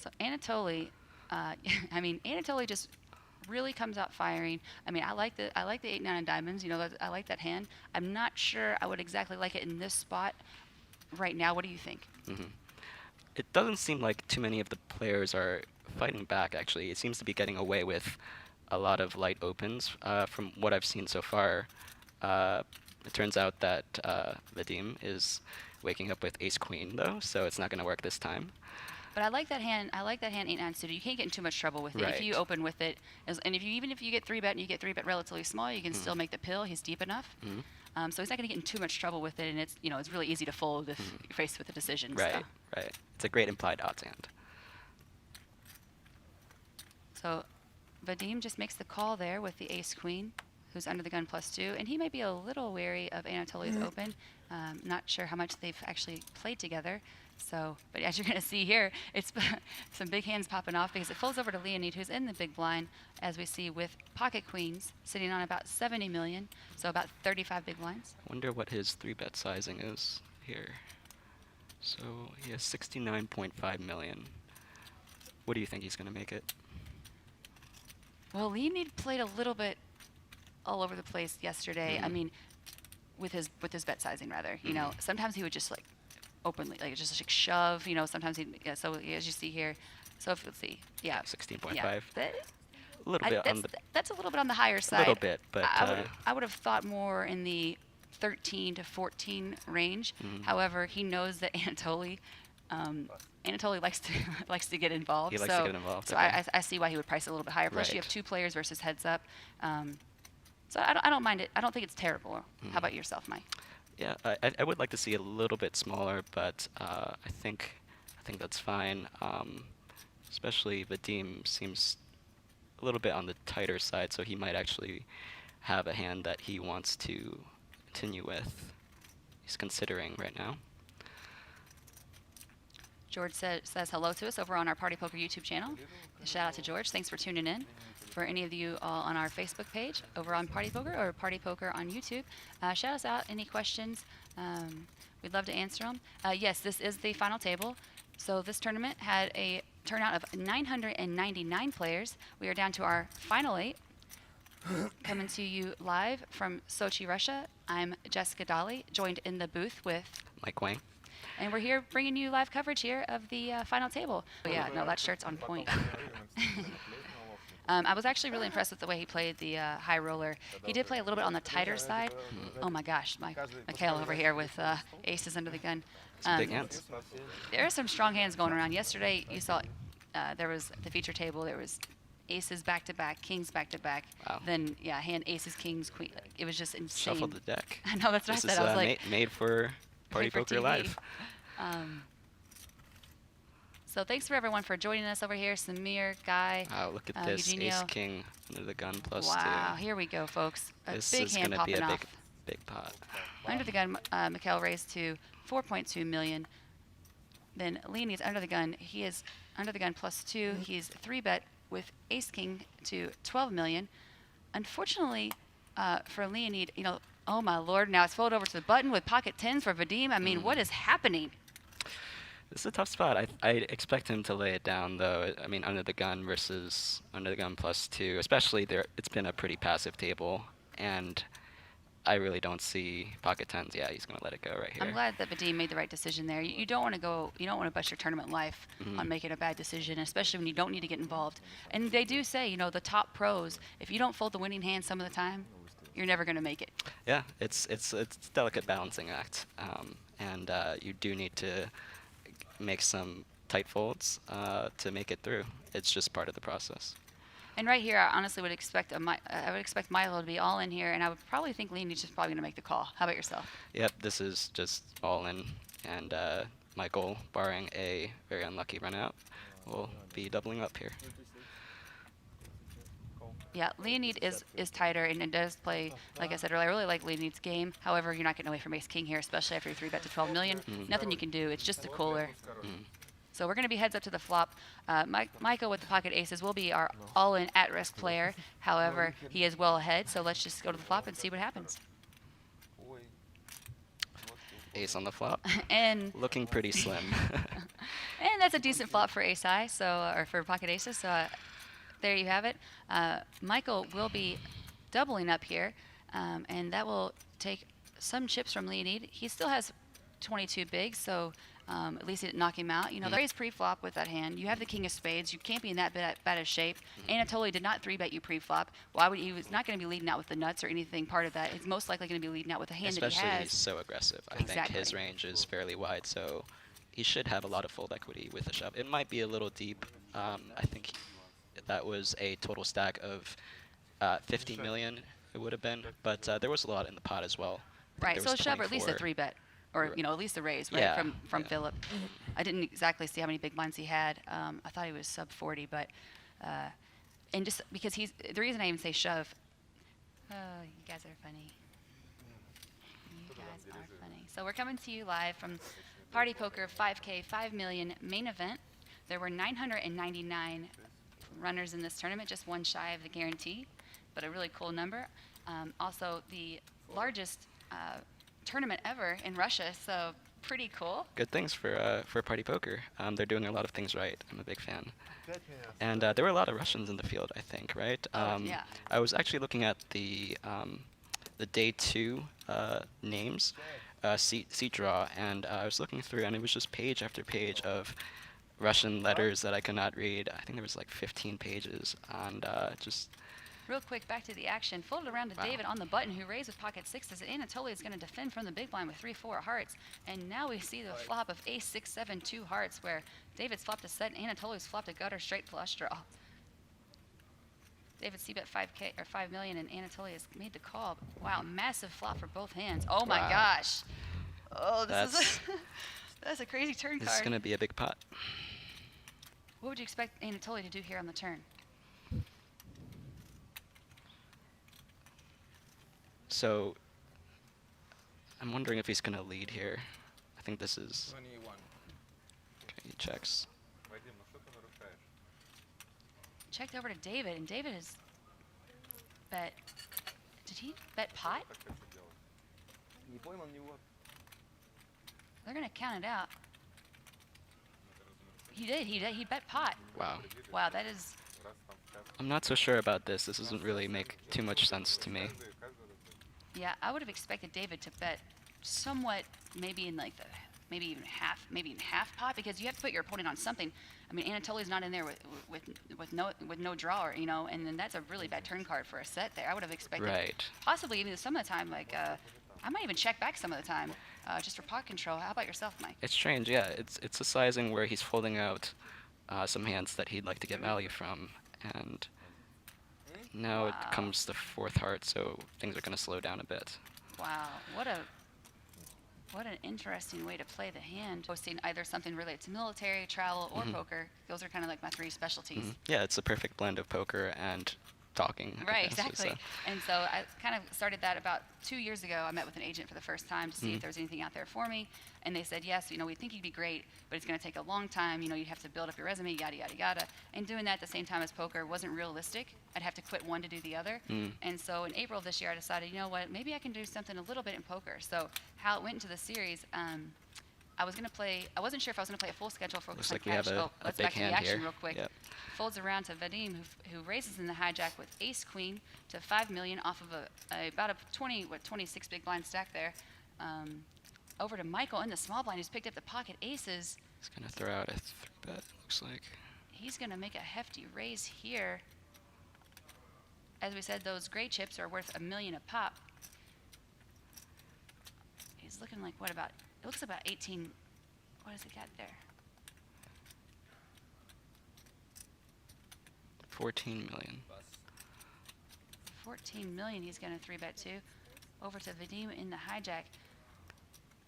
So Anatole, I mean, Anatole just really comes out firing. I mean, I like the 8-9 of diamonds. You know, I like that hand. I'm not sure I would exactly like it in this spot right now. What do you think? It doesn't seem like too many of the players are fighting back, actually. It seems to be getting away with a lot of light opens. From what I've seen so far, it turns out that Vadim is waking up with ace-queen, though, so it's not going to work this time. But I like that hand. I like that hand 8-9 suited. You can't get in too much trouble with it if you Right. open with it. And even if you get 3-bet and you get 3-bet relatively small, you can still make the pill. He's deep enough. So he's not going to get in too much trouble with it, and it's it's really easy to fold if you're faced with a decision. Right, right. It's a great implied odds hand. So Vadim just makes the call there with the ace-queen, who's under the gun +2, and he may be a little wary of Anatole's open. Not sure how much they've actually played together. So, but as you're going to see here, it's some big hands popping off because it folds over to Leonid, who's in the big blind, as we see with pocket queens sitting on about 70 million, so about 35 big blinds. I wonder what his 3-bet sizing is here. So he has 69.5 million. What do you think he's going to make it? Well, Leonid played a little bit all over the place yesterday. I mean, with his bet sizing, rather. You know, sometimes he would just like openly, like just like shove. You know, sometimes he. Yeah, so as you see here, so if let's see, yeah, 16.5. Yeah, A little bit on the. that's a little bit on the higher side. A little bit, but I would have thought more in the 13 to 14 range. However, he knows that Anatole likes to get involved. He likes to get involved. So Okay. I see why he would price it a little bit higher. Plus, you have Right. 2 players versus heads up. So I don't mind it. I don't think it's terrible. How about yourself, Mike? Yeah, I would like to see a little bit smaller, but I think that's fine. Especially Vadim seems a little bit on the tighter side, so he might actually have a hand that he wants to continue with. He's considering right now. George says hello to us over on our Party Poker YouTube channel. Shout out to George. Thanks for tuning in. For any of you on our Facebook page over on Party Poker or Party Poker on YouTube, shout us out. Any questions? We'd love to answer them. Yes, this is the final table. So this tournament had a turnout of 999 players. We are down to our final 8. Coming to you live from Sochi, Russia. I'm Jessica Dolly, joined in the booth with Mike Wang. And we're here bringing you live coverage here of the final table. Oh, yeah, no, that shirt's on point. I was actually really impressed with the way he played the high roller. He did play a little bit on the tighter side. Oh my gosh, Mikkel over here with aces under the gun. Some big hands. There are some strong hands going around. Yesterday, you saw there was the feature table. There was aces back to back, kings back to back. Wow. Then yeah, hand aces, kings, queen. Like, it was just insane. Shuffled the deck. I know, that's what I said. I was like, made for Party Poker TV. Live. So thanks for everyone for joining us over here. Samir, Guy, Wow, look at this. Eugenio. Ace King under the gun +2. Wow, here we go, folks. A This big is hand going to be popping a off. big pot. Under the gun, Mikkel raised to 4.2 million. Then Leonid's under the gun. He is under the gun +2. He's 3-bet with Ace King to 12 million. Unfortunately, for Leonid, oh my lord, now it's folded over to the button with pocket 10s for Vadim. I mean, what is happening? This is a tough spot. I expect him to lay it down, though. I mean, under the gun versus under the gun +2, especially there. It's been a pretty passive table, and I really don't see pocket 10s. Yeah, he's going to let it go right here. I'm glad that Vadim made the right decision there. You don't want to go. You don't want to bust your tournament life on making a bad decision, especially when you don't need to get involved. And they do say, the top pros, if you don't fold the winning hand some of the time, you're never going to make it. Yeah, it's a delicate balancing act, and you do need to make some tight folds to make it through. It's just part of the process. And right here, I honestly would expect I would expect Milo to be all in here, and I would probably think Leonid's just probably going to make the call. How about yourself? Yep, this is just all in, and Michael, barring a very unlucky run out, will be doubling up here. Yeah, Leonid is tighter and does play, like I said earlier, I really like Leonid's game. However, you're not getting away from Ace King here, especially after you 3-bet to 12 million. Nothing you can do. It's just a cooler. So we're going to be heads up to the flop. Michael with the pocket aces will be our all-in at-risk player. However, he is well ahead, so let's just go to the flop and see what happens. ace on the flop. and Looking pretty slim. and that's a decent flop for ace high, so or for pocket aces. So there you have it. Mikkel will be doubling up here, and that will take some chips from Leonid. He still has 22 bigs, so at least it didn't knock him out. You know, there is pre-flop with that hand. You have the king of spades. You can't be in that bad of shape. Anatole did not 3-bet you pre-flop. Why would he was not going to be leading out with the nuts or anything part of that. It's most likely going to be leading out with the hand Especially that he he's has. so aggressive. I think Exactly. his range is fairly wide, so he should have a lot of fold equity with a shove. It might be a little deep. I think that was a total stack of 50 million. It would have been, but there was a lot in the pot as well. Right, so a shove or at least a 3-bet. Or, you know, at least a raise, right, Yeah, from yeah. Philip. I didn't exactly see how many big blinds he had. I thought he was sub 40, but, and just because he's, the reason I even say shove, you guys are funny. You guys are funny. So we're coming to you live from Party Poker 5K 5 million main event. There were 999 runners in this tournament, just one shy of the guarantee, but a really cool number. Also, the largest tournament ever in Russia, so pretty cool. Good things for Party Poker. They're doing a lot of things right. I'm a big fan. And there were a lot of Russians in the field, I think, right? Yeah. I was actually looking at the day 2 names, seat draw, and I was looking through, and it was just page after page of Russian letters that I could not read. I think there was like 15 pages, and just... Real quick, back to the action. Folded around to David on the button, who raised with pocket sixes. Anatole is going to defend from the big blind with 3-4 hearts. And now we see the flop of ace 6 7 2 hearts, where David's flopped a set, and Anatole's flopped a gutter straight flush draw. David c-bet 5K or 5 million, and Anatole has made the call. Wow, massive flop for both hands. Oh my gosh. Oh, this is that's a crazy turn card. This is going to be a big pot. What would you expect Anatole to do here on the turn? So, I'm wondering if he's going to lead here. I think this is... Okay, he checks. Checked over to David, and David has bet... Did he bet pot? They're going to count it out. He did. He bet pot. Wow. Wow, that is... I'm not so sure about this. This doesn't really make too much sense to me. Yeah, I would have expected David to bet somewhat, maybe in like the, maybe even half pot, because you have to put your opponent on something. I mean, Anatole's not in there with no draw, you know, and then that's a really bad turn card for a set there. I would have expected possibly even some of the time, like I might even check back some of the time, just for pot control. How about yourself, Mike? It's strange, yeah. It's a sizing where he's folding out some hands that he'd like to get value from, and now it comes the 4th heart, so things are going to slow down a bit. Wow, what an interesting way to play the hand. Posting either something related to military, travel, or poker. Those are kind of like my 3 specialties. Yeah, it's a perfect blend of poker and talking. Right, exactly. And so I kind of started that about 2 years ago. I met with an agent for the first time to see if there was anything out there for me. And they said, yes, you know, we think you'd be great, but it's going to take a long time. You know, you'd have to build up your resume, yada, yada, yada. And doing that at the same time as poker wasn't realistic. I'd have to quit one to do the other. And so in April of this year, I decided, you know what, maybe I can do something a little bit in poker. So how it went into the series, I wasn't sure if I was going to play a full schedule for Looks some like we cash. have a Let's big back to the hand action here. real quick. Yep. Folds around to Vadim, who raises in the hijack with ace queen to 5 million off of about a 26 big blind stack there. Over to Mikkel in the small blind, who's picked up the pocket aces. He's going to throw out a 3-bet, looks like. He's going to make a hefty raise here. As we said, those gray chips are worth $1 million a pop. He's looking like, what about, it looks about 18, what has he got there? 14 million. 14 million he's going to 3-bet to. Over to Vadim in the hijack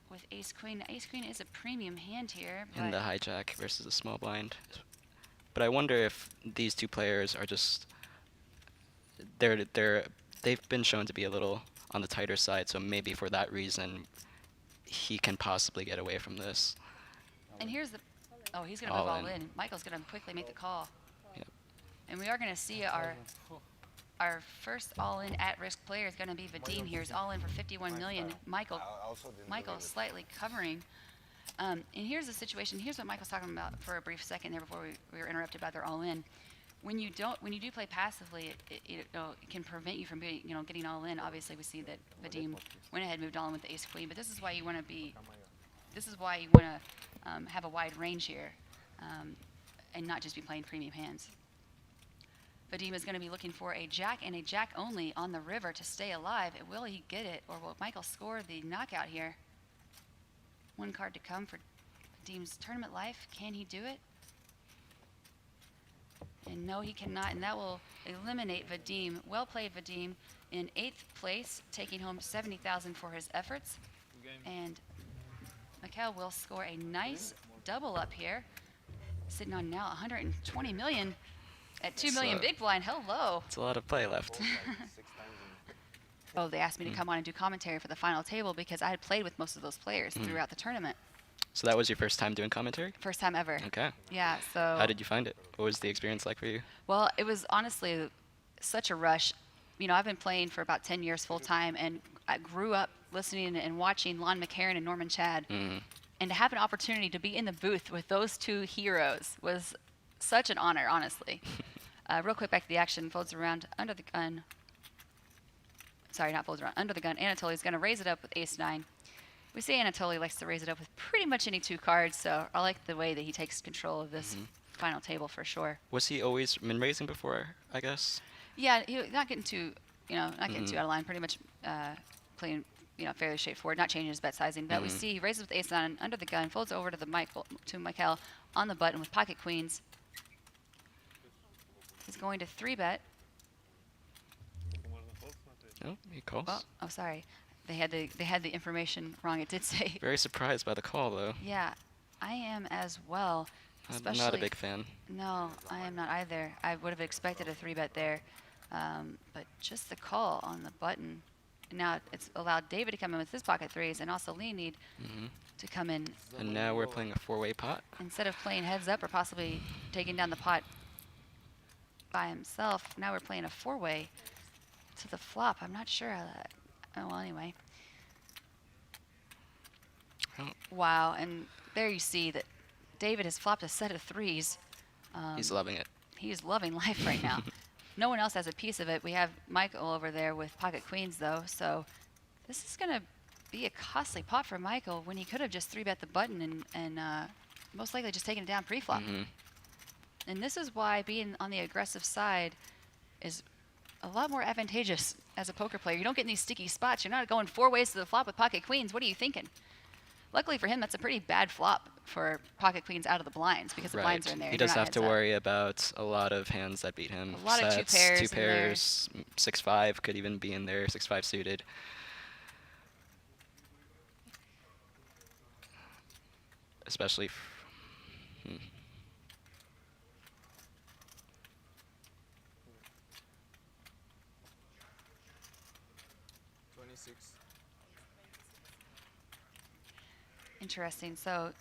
with ace queen. Ace queen is a premium hand here. In the hijack versus the small blind. But I wonder if these two players are just they've been shown to be a little on the tighter side, so maybe for that reason he can possibly get away from this. And here's the he's going to move all in. Michael's going to quickly make the call. Yep. And we are going to see our our first all-in at-risk player is going to be Vadim here. He's all in for 51 million. Michael slightly covering. And here's the situation. Here's what Michael's talking about for a brief second there before we were interrupted by their all-in. When you do play passively, it can prevent you from being, getting all in. Obviously, we see that Vadim went ahead and moved all in with the ace queen, but this is why you want to be. This is why you want to have a wide range here, and not just be playing premium hands. Vadim is going to be looking for a jack and a jack only on the river to stay alive. Will he get it, or will Michael score the knockout here? One card to come for Vadim's tournament life. Can he do it? And no, he cannot, and that will eliminate Vadim. Well played, Vadim, in 8th place, taking home 70,000 for his efforts. And Mikkel will score a nice double up here, sitting on now 120 million. At 2 million big blind, hello. It's a lot of play left. Oh, they asked me to come on and do commentary for the final table because I had played with most of those players throughout the tournament. So that was your first time doing commentary? First time ever. Okay. Yeah, so. How did you find it? What was the experience like for you? Well, it was honestly such a rush. I've been playing for about 10 years full time, and I grew up listening and watching Lon McCarron and Norman Chad. And to have an opportunity to be in the booth with those two heroes was such an honor, honestly. Real quick, back to the action. Folds around under the gun. Sorry, not folds around. Under the gun. Anatole is going to raise it up with ace-9. We say Anatole likes to raise it up with pretty much any 2 cards, so I like the way that he takes control of this final table for sure. Was he always min-raising before, I guess? Yeah, he not getting too, not getting too out of line. Pretty much playing, fairly straightforward, not changing his bet sizing. But we see he raises with ace-9 under the gun, folds over to Mikkel on the button with pocket queens. He's going to 3-bet. No, he calls. Well, oh, sorry. They had the information wrong. It did say. Very surprised by the call, though. Yeah, I am as well. I'm not a big fan. No, I am not either. I would have expected a 3-bet there, but just the call on the button. Now it's allowed David to come in with his pocket threes, and also Leonid to come in. And now we're playing a 4-way pot. Instead of playing heads up or possibly taking down the pot by himself, now we're playing a 4-way to the flop. I'm not sure how that. Oh, well, anyway. Oh. Wow, and there you see that David has flopped a set of 3s. He's loving it. He is loving life right now. No one else has a piece of it. We have Michael over there with pocket queens, though, so this is going to be a costly pot for Michael when he could have just 3-bet the button and most likely just taken it down pre-flop. And this is why being on the aggressive side is a lot more advantageous as a poker player. You don't get in these sticky spots. You're not going 4 ways to the flop with pocket queens. What are you thinking? Luckily for him, that's a pretty bad flop for pocket queens out of the blinds because the blinds are in there. He does have to worry about a lot of hands that beat him. A lot of 2 pairs. 2 pairs, 6-5 could even be in there, 6-5 suited. Especially. Interesting. So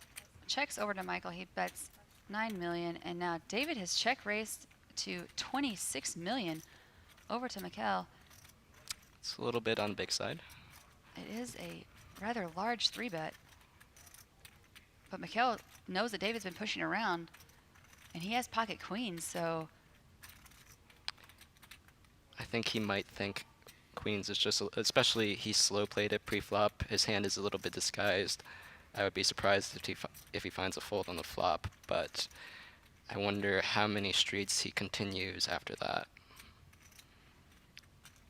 checks over to Michael. He bets 9 million, and now David has check raised to 26 million over to Mikkel. It's a little bit on the big side. It is a rather large 3-bet. But Mikkel knows that David's been pushing around, and he has pocket queens, so. I think he might think queens is just, especially he slow played it pre-flop. His hand is a little bit disguised. I would be surprised if he finds a fold on the flop, but I wonder how many streets he continues after that.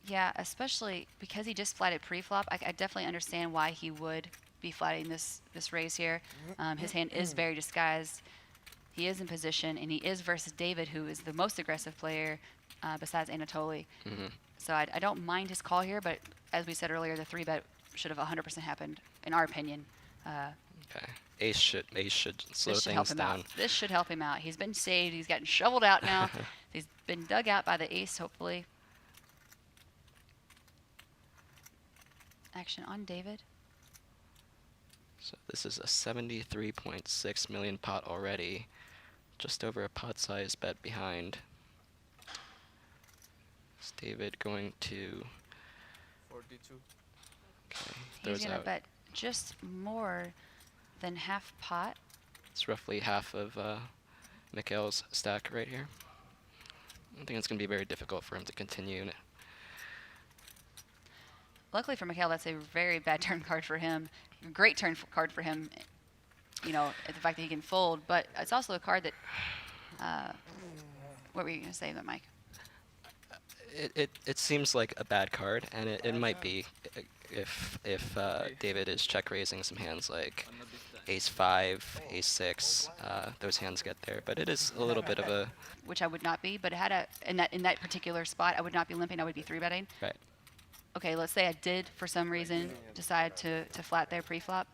Yeah, especially because he just flatted pre-flop. I definitely understand why he would be flatting this raise here. His hand is very disguised. He is in position, and he is versus David, who is the most aggressive player besides Anatole. So I don't mind his call here, but as we said earlier, the 3-bet should have 100% happened, in our opinion. Okay. Ace should slow things down. This should help him out. He's been saved. He's gotten shoveled out now. He's been dug out by the ace, hopefully. Action on David. So this is a 73.6 million pot already. Just over a pot size bet behind. Is David going to? 42. Okay, He's throws going to out. bet just more than half pot. It's roughly half of Mikkel's stack right here. I think it's going to be very difficult for him to continue. Luckily for Mikkel, that's a very bad turn card for him. Great turn card for him, you know, the fact that he can fold. But it's also a card that, what were you going to say, Mike? It seems like a bad card, and it might be if David is check raising some hands like ace 5, ace 6, those hands get there. But it is a little bit of a Which I would not be, but it had a in that particular spot, I would not be limping. I would be 3-betting. right. Okay, let's say I did for some reason decide to flat there pre-flop.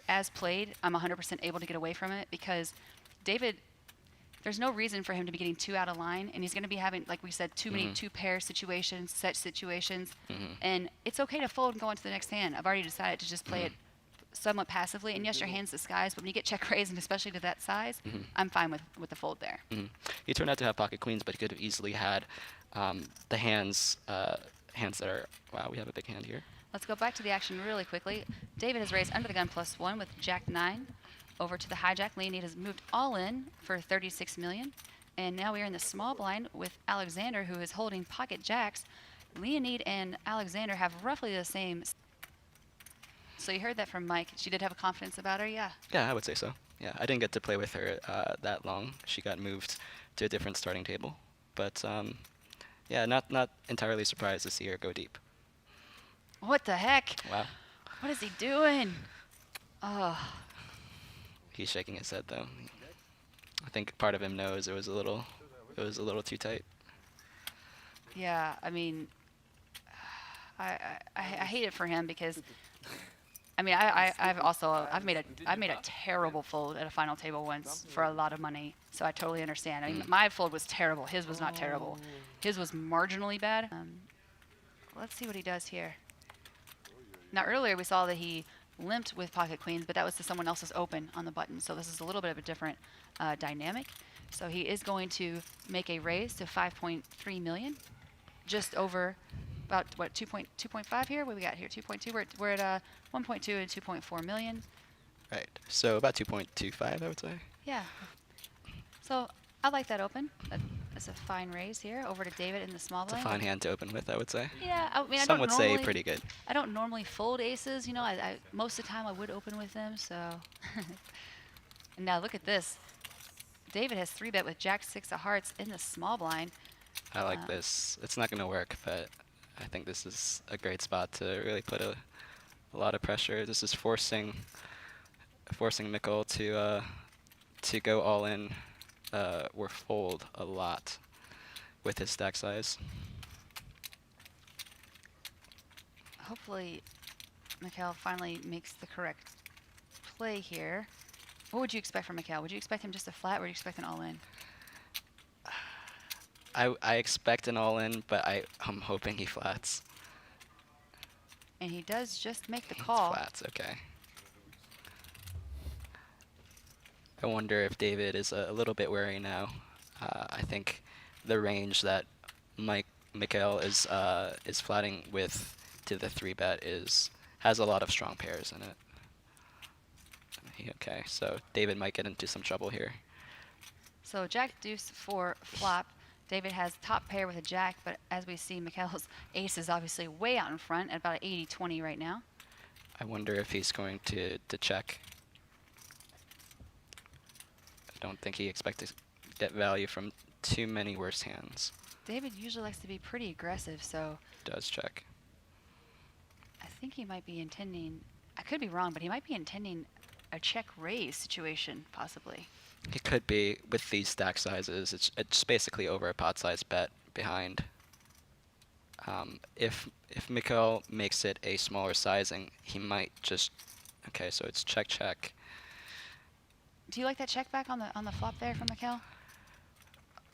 As played, I'm 100% able to get away from it because David, there's no reason for him to be getting too out of line, and he's going to be having, like we said, too many two-pair situations, set situations, and it's okay to fold and go on to the next hand. I've already decided to just play it somewhat passively, and yes, your hand's disguised, but when you get check raised, and especially to that size, I'm fine with the fold there. He turned out to have pocket queens, but he could have easily had the hands that are, wow, we have a big hand here. Let's go back to the action really quickly. David has raised under the gun +1 with Jack 9 over to the hijack. Leonid has moved all in for 36 million. And now we are in the small blind with Alexander, who is holding pocket jacks. Leonid and Alexander have roughly the same. So you heard that from Mike. She did have a confidence about her, yeah. Yeah, I would say so. Yeah, I didn't get to play with her that long. She got moved to a different starting table. But yeah, not entirely surprised to see her go deep. What the heck? Wow. What is he doing? Oh, He's shaking his head though. I think part of him knows it was a little too tight. yeah. I mean, I hate it for him because, I mean, I've made a terrible fold at a final table once for a lot of money, so I totally understand. I mean, my fold was terrible. His was not terrible. His was marginally bad. Let's see what he does here. Now earlier we saw that he limped with pocket queens, but that was to someone else's open on the button. So this is a little bit of a different dynamic. So he is going to make a raise to 5.3 million, just over about what 2.5 here. What we got here? 2.2. We're at 1.2 and 2.4 million. Right. So about 2.25, I would say. Yeah. So I like that open. That's a fine raise here over to David in the small It's a blind. fine hand to open with, I would say. Yeah, I mean, Some would say pretty good. I don't normally fold aces. You know, I most of the time I would open with them. So, and now look at this. David has 3-bet with Jack 6 of hearts in the small blind. I like this. It's not going to work, but I think this is a great spot to really put a lot of pressure. This is forcing Mikkel to go all in or fold a lot with his stack size. Hopefully, Mikkel finally makes the correct play here. What would you expect from Mikkel? Would you expect him just a flat, or would you expect an all-in? I expect an all-in, but I'm hoping he flats. And he does just make the It's call. flats, okay. I wonder if David is a little bit wary now. I think the range that Mikkel is flatting with to the 3-bet has a lot of strong pairs in it. Okay, so David might get into some trouble here. So Jack deuce for flop. David has top pair with a jack, but as we see, Mikkel's ace is obviously way out in front at about an 80-20 right now. I wonder if he's going to check. I don't think he expects to get value from too many worse hands. David usually likes to be pretty aggressive, so Does check. I think he might be intending, I could be wrong, but he might be intending a check raise situation, possibly. He could be with these stack sizes. It's basically over a pot size bet behind. If Mikkel makes it a smaller sizing, he might just. Okay, so it's check check. Do you like that check back on the flop there from Mikkel?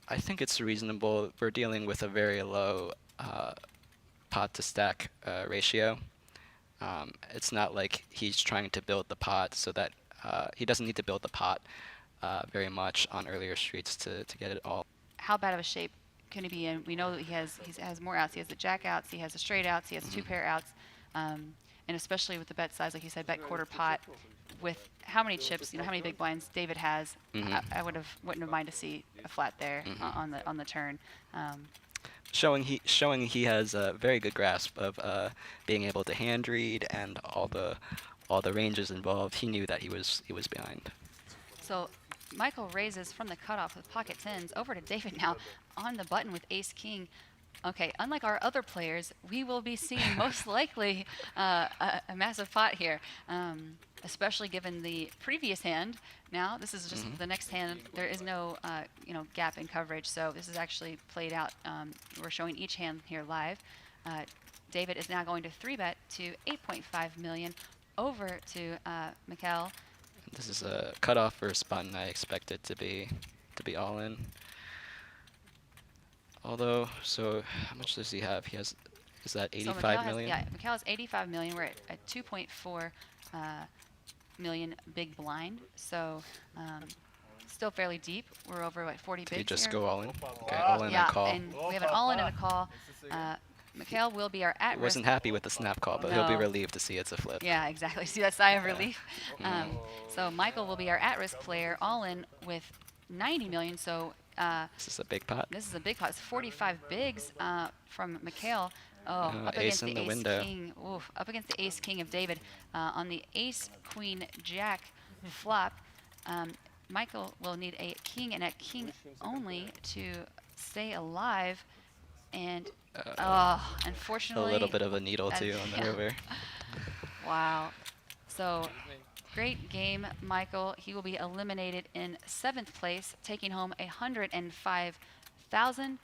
I think it's reasonable. We're dealing with a very low pot to stack ratio. It's not like he's trying to build the pot so that he doesn't need to build the pot very much on earlier streets to get it all. How bad of a shape going to be in. We know that he has more outs. He has the jack outs. He has the straight outs. He has the two pair outs. And especially with the bet size, like you said, bet quarter pot, with how many chips, how many big blinds David has, I wouldn't have minded to see a flat there on the turn. Showing he has a very good grasp of being able to hand read and all the ranges involved. He knew that he was behind. So Mikkel raises from the cutoff with pocket tens over to David now on the button with ace king. Okay, unlike our other players, we will be seeing most likely a massive pot here, especially given the previous hand. Now this is just the next hand. There is no gap in coverage, so this is actually played out. We're showing each hand here live. David is now going to 3-bet to 8.5 million over to Mikkel. This is a cutoff first button. I expect it to be all in. Although, so how much does he have? He has, is that 85 million? Yeah, Mikkel has 85 million. We're at 2.4 million big blind, so still fairly deep. We're over what 40 bigs. Did he just here. go all in? Okay, all in and call. And we have an all in and a call. Mikkel will be our at risk. Wasn't happy with the snap call, but he'll be relieved to see it's a flip. Yeah, exactly. See that sigh of relief. So Mikkel will be our at risk player, all in with 90 million. So. This is a big pot. This is a big pot. It's 45 bigs from Mikkel. Oh, up ace against in the the ace window. king. Oof, up against the ace king of David on the ace queen jack flop. Mikkel will need a king and a king only to stay alive. And unfortunately, A little bit of a needle too on the river. Wow. So. Great game, Mikkel. He will be eliminated in 7th place, taking home 105,000.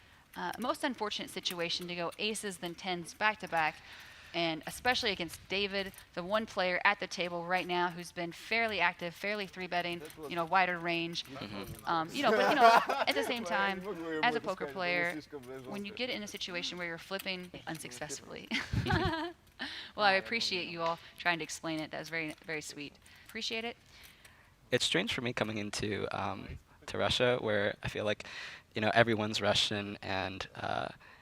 Most unfortunate situation to go aces then tens back to back, and especially against David, the one player at the table right now who's been fairly active, fairly 3-betting, wider range. But at the same time, as a poker player, when you get in a situation where you're flipping unsuccessfully. Well, I appreciate you all trying to explain it. That was very, very sweet. Appreciate it. It's strange for me coming into to Russia, where I feel like, everyone's Russian and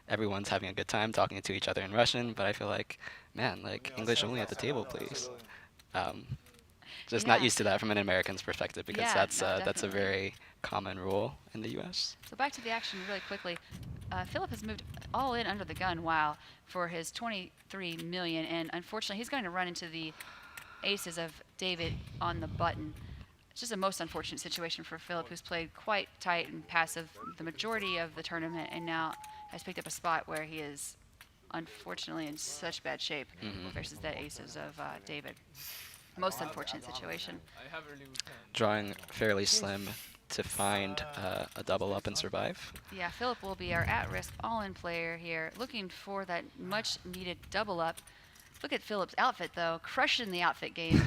everyone's having a good time talking to each other in Russian. But I feel like, man, like English only at the table, please. Just not used to that from an American's perspective, because that's a very common rule in the U.S. So back to the action really quickly. Philip has moved all in under the gun, for his 23 million, and unfortunately he's going to run into the aces of David on the button. It's just a most unfortunate situation for Philip, who's played quite tight and passive the majority of the tournament, and now has picked up a spot where he is unfortunately in such bad shape versus the aces of David. Most unfortunate situation. Drawing fairly slim to find a double up and survive. Yeah, Philip will be our at-risk all-in player here, looking for that much-needed double up. Look at Philip's outfit, though. Crushing the outfit game.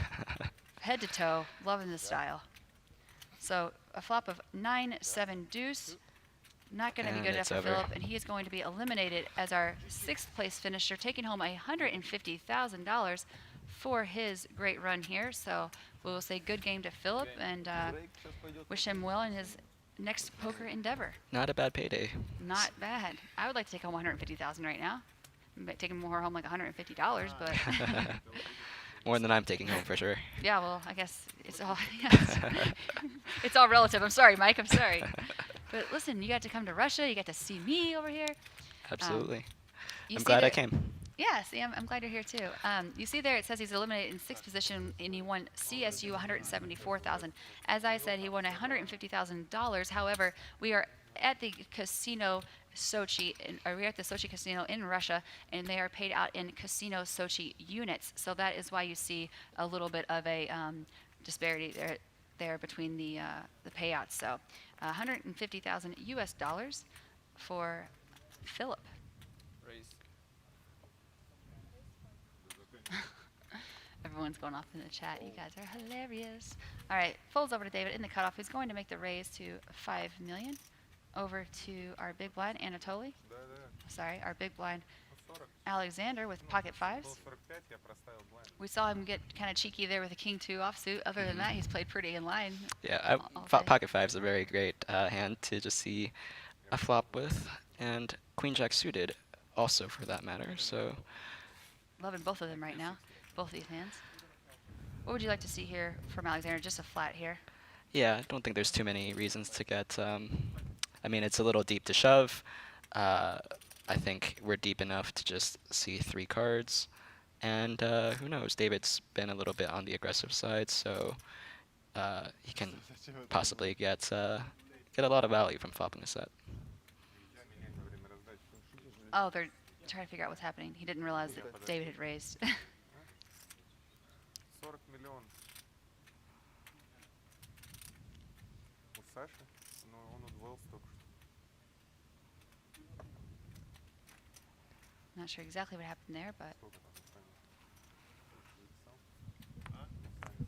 Head to toe. Loving the style. So a flop of 9-7 deuce. Not going to be good enough for Philip, and he is going to be eliminated as our 6th place finisher, taking home $150,000 for his great run here. So we will say good game to Philip and wish him well in his next poker endeavor. Not a bad payday. Not bad. I would like to take home $150,000 right now. Taking more home like $150, but more than I'm taking home for sure. Yeah, well, I guess it's all it's all relative. I'm sorry, Mike. I'm sorry. But listen, you got to come to Russia. You got to see me over here. Absolutely. I'm glad I came. Yeah, see, I'm glad you're here too. You see there, it says he's eliminated in 6th position, and he won CSU $174,000. As I said, he won $150,000. However, we are at the casino Sochi, we're at the Sochi casino in Russia, and they are paid out in casino Sochi units. So that is why you see a little bit of a disparity there between the payouts. So 150,000 US dollars for Philip. Everyone's going off in the chat. You guys are hilarious. All right, folds over to David in the cutoff. He's going to make the raise to 5 million. Over to our big blind, Anatole. Sorry, our big blind, Alexander with pocket fives. We saw him get kind of cheeky there with a king 2 offsuit. Other than that, he's played pretty in line. Yeah, pocket fives a very great hand to just see a flop with. and Queen Jack suited also for that matter. So Loving both of them right now, both these hands. What would you like to see here from Alexander? Just a flat here. yeah, I don't think there's too many reasons to get. I mean, it's a little deep to shove. I think we're deep enough to just see 3 cards, and who knows? David's been a little bit on the aggressive side, so he can possibly get a lot of value from flopping a set. Oh, they're trying to figure out what's happening. He didn't realize that David had raised. 40 миллион. У Саши, но он удвоился только что. Not sure exactly what happened there, but Сколько там останется?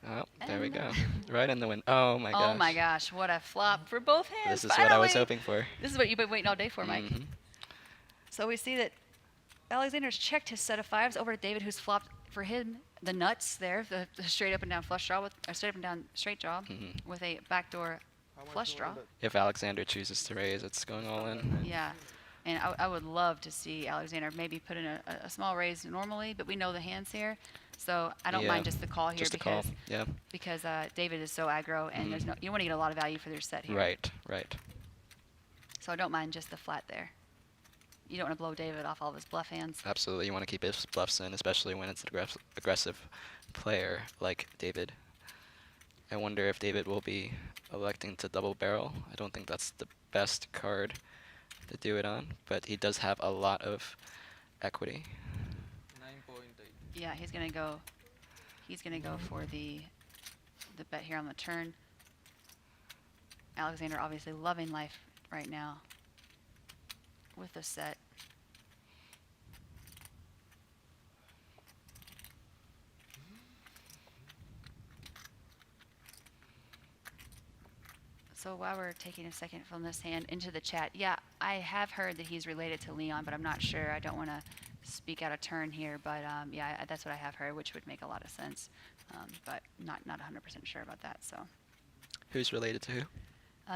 Oh, there we And, go. Right in the wind. Oh my gosh. oh my gosh, what a flop for both hands. This is what I was finally. hoping for. This is what you've been waiting all day for, Mike. Mhm. So we see that Alexander's checked his set of 5s over to David, who's flopped for him the nuts there, the straight up and down flush draw, with a straight up and down straight draw Mhm. with a backdoor flush draw. If Alexander chooses to raise, it's going all in. Yeah, and I would love to see Alexander maybe put in a small raise normally, but we know the hands here, so I don't Yeah, mind just the call here just a call. because Yeah. David is so aggro, and there's no you want to get a lot of value for their set here. Right. Right. So I don't mind just the flat there. You don't want to blow David off all of his bluff hands. Absolutely. You want to keep his bluffs in, especially when it's an aggressive player like David. I wonder if David will be electing to double barrel. I don't think that's the best card to do it on, but he does have a lot of equity. 9.8. Yeah, he's gonna go for the bet here on the turn. Alexander obviously loving life right now with the set. So while we're taking a second from this hand into the chat, yeah, I have heard that he's related to Leon, but I'm not sure. I don't want to speak out of turn here, but yeah, that's what I have heard, which would make a lot of sense, but not 100% sure about that. So Who's related to who?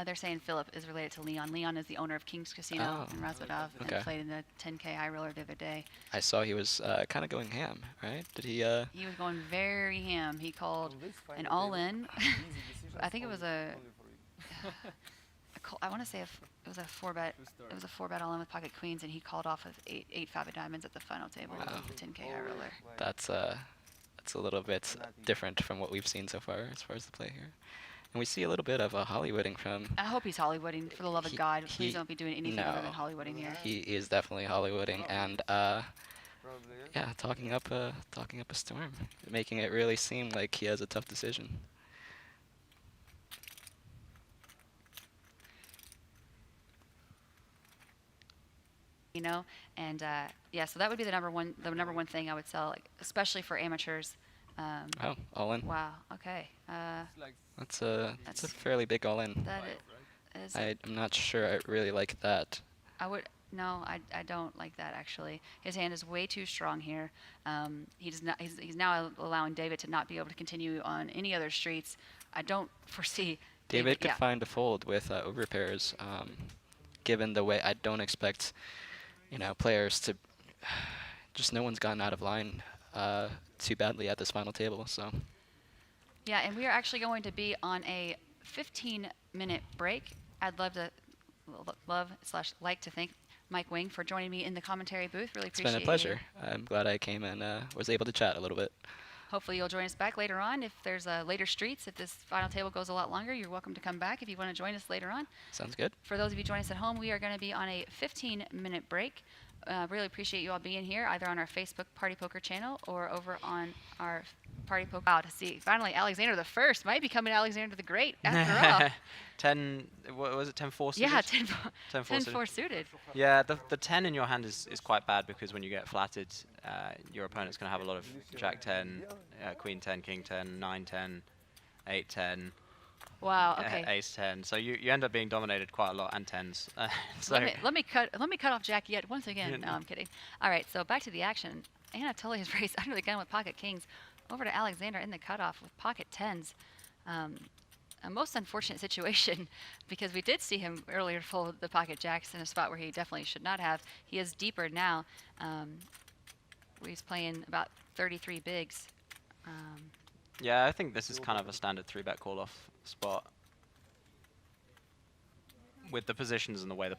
they're saying Philip is related to Leon. Leon is the owner of King's Casino Oh, in Razvodov okay. and played in the 10K high roller the other day. I saw he was kind of going ham, right? Did he? He was going very ham. He called an all-in. I think it was I want to say it was a 4-bet. It was a 4-bet all-in with pocket queens, and he called off with 8-5 of diamonds at the final table Wow. of the 10K high roller. That's a little bit different from what we've seen so far as the play here. And we see a little bit of a Hollywooding from. I hope he's Hollywooding, for the love of God. Please don't be doing anything other than no. Hollywooding here. He is definitely Hollywooding, and yeah, talking up a storm, making it really seem like he has a tough decision. You know, and yeah, so that would be the number one thing I would sell, like, especially for amateurs. Oh, all in. Wow. Okay. That's a fairly big all in. That is. I'm not sure I really like that. No, I don't like that actually. His hand is way too strong here. He's now allowing David to not be able to continue on any other streets. I don't foresee David could yeah. find a fold with overpairs. Given the way, I don't expect, players to. Just no one's gotten out of line too badly at this final table. So. Yeah, and we are actually going to be on a 15-minute break. I'd love / like to thank Mike Wing for joining me in the commentary booth. Really It's appreciate it. been a pleasure. I'm glad I came and was able to chat a little bit. Hopefully you'll join us back later on. If there's later streets, if this final table goes a lot longer, you're welcome to come back if you want to join us later on. Sounds good. For those of you joining us at home, we are going to be on a 15-minute break. Really appreciate you all being here, either on our Facebook Party Poker channel or over on our Party Poker. Wow, to see finally Alexander the First might be coming Alexander the Great after all. 10, what was it, 10-4 suited? Yeah, 10-4 10-4 suited. Yeah, the 10 in your hand is quite bad because when you get flatted, your opponent's going to have a lot of Jack 10, Queen 10, King 10, 9 10, 8 10, Wow. Okay. Ace 10. So you end up being dominated quite a lot, and 10s. So Let me cut off Jack yet once again. No, I'm kidding. All right, so back to the action. Anatole has raised under the gun with pocket kings over to Alexander in the cutoff with pocket 10s. a most unfortunate situation because we did see him earlier fold the pocket jacks in a spot where he definitely should not have. He is deeper now. He's playing about 33 bigs. Yeah, I think this is kind of a standard 3-bet call-off spot with the positions and the way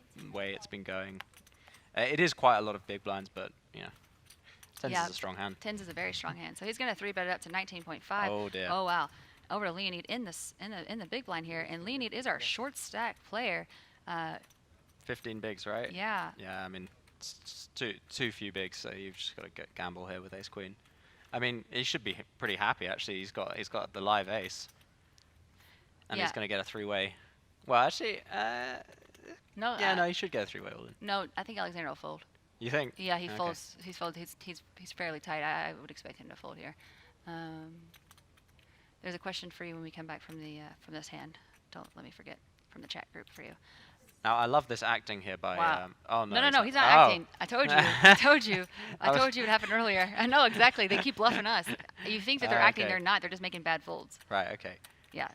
it's been going. It is quite a lot of big blinds, but you know, tens is a strong hand. Tens is a very strong hand, so he's going to 3-bet it up to 19.5. Oh dear. Oh wow, over to Leonid in the big blind here, and Leonid is our short stack player. 15 bigs, right? Yeah. Yeah, I mean, it's too few bigs, so you've just got to gamble here with ace queen. I mean, he should be pretty happy actually. He's got the live ace, and he's going to get a 3-way. Well, actually, no. Yeah, no, he should get a 3-way all in. No, I think Alexander will fold. You think? Yeah, he Okay. folds. He's folded. He's fairly tight. I would expect him to fold here. There's a question for you when we come back from this hand. Don't let me forget from the chat group for you. Now I love this acting here by. Wow. Oh no. No, he's not acting. I told you. I told you. I told you it happened earlier. I know exactly. They keep bluffing us. You think that they're acting? Okay. They're not. They're just making bad folds. Right. Okay. Yeah.